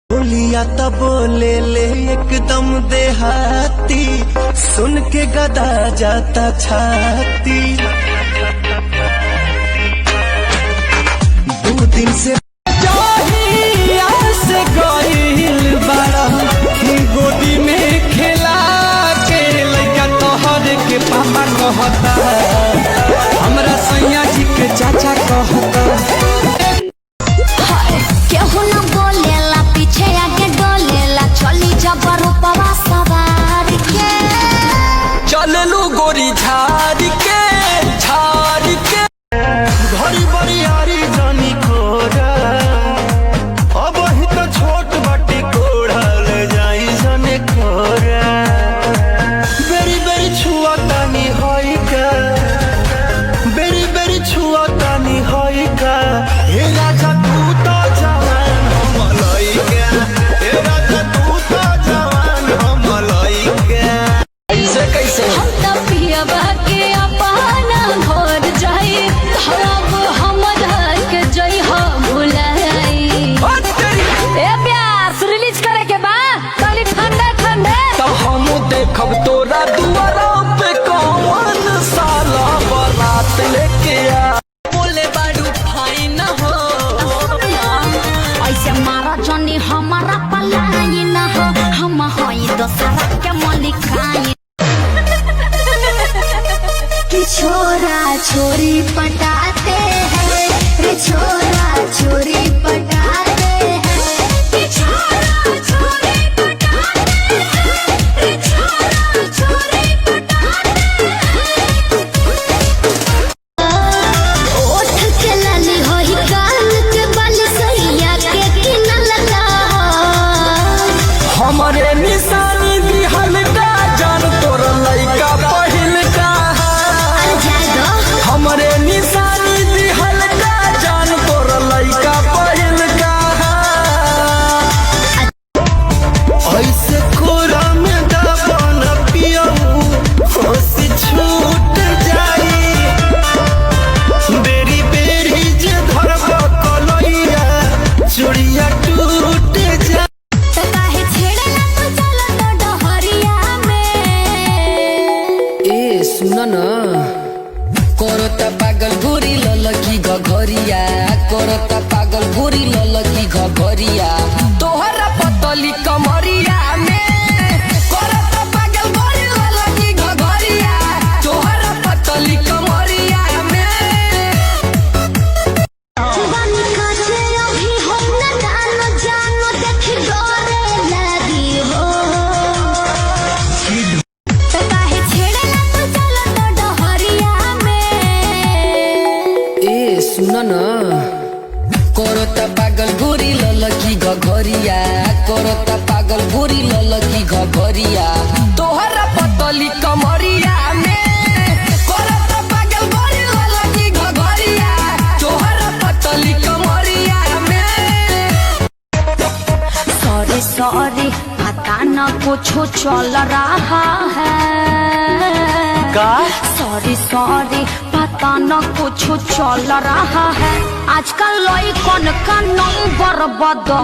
बोलिया तो बोले ले एकदम देहाती, सुन के गदा जाता छाती। 2 दिन से गोदी में खेला के लइका तोहर के पापा कहता, हमरा सैया जी के चाचा कहता। केहू न बोलेला पीछे आगे डोलेला, चली जबर रूपवा सवार के चललू गोरी झाड़ के घड़ी बड़ी यारी जानी खोरा, अब ही तो छोट बाटी कोढ़ा ले जाई जाने खोरा। बेरी बेरी छुआ तानी होई का, बेरी बेरी छुआ तानी होई का। हे राजा तू तो जवान हम लइका, हे राजा तू तो जवान हम लइका। ऐसे कैसे हम त पियबा के अपना घर जाई, खराब हमरा के जई हो भुलाई। ए प्यास रिलीज करे के बा खाली ठंडा ठंडा, तो हम देखब तोरा दुआरा पे कौन साला बारात लेके आ। बोले बाडू भाई न हो, ऐसे मारा जनी हमारा पलाई न हो, हम होई दोसरा के मलिकाई। कि छोरा छोरी पटाते हैं रे, छोरा छोरी पटाते हैं, कि छोरा छोरी पटाते हैं रे, छोरा छोरी पटाते हैं। ओठ के लाली होई कान के बाल सैया के किनल का हमरे निशानी दिहल का जान तोर लइका पहिल का। हमरे निशानी दिहल का जान तोर लइका पहिल का। ऐसे कोरा में दबन पियऊ होश छूट जाई, बेरी बेरी जे धरब कलैया चूड़िया टूट जाई। तो काहे छेड़ला तू चल तो डहरिया में। ए सुन न, करता पागल गोरी ललकी घघरिया, करता पागल गोरी ललकी घघरिया, तोहरा पतली कमरिया में। करता पागल गोरी ललकी घघरिया, तोहरा पतली कमरिया में। जवानी काचे अभी हो न जानो जानो, देख डरे लगी हो। तो काहे छेड़ला तू चल तो डहरिया में। ए सुन न, करता पागल गोरी ललकी घघरिया, करता पागल गोरी ललकी घघरिया, तोहरा पतली कमरिया में। करता पागल गोरी ललकी घघरिया, तोहरा पतली कमरिया में। सॉरी सॉरी पता न कुछ चल रहा है का सॉरी सॉरी पता न कुछ चल रहा है, आजकल लइकन का नंबर बदल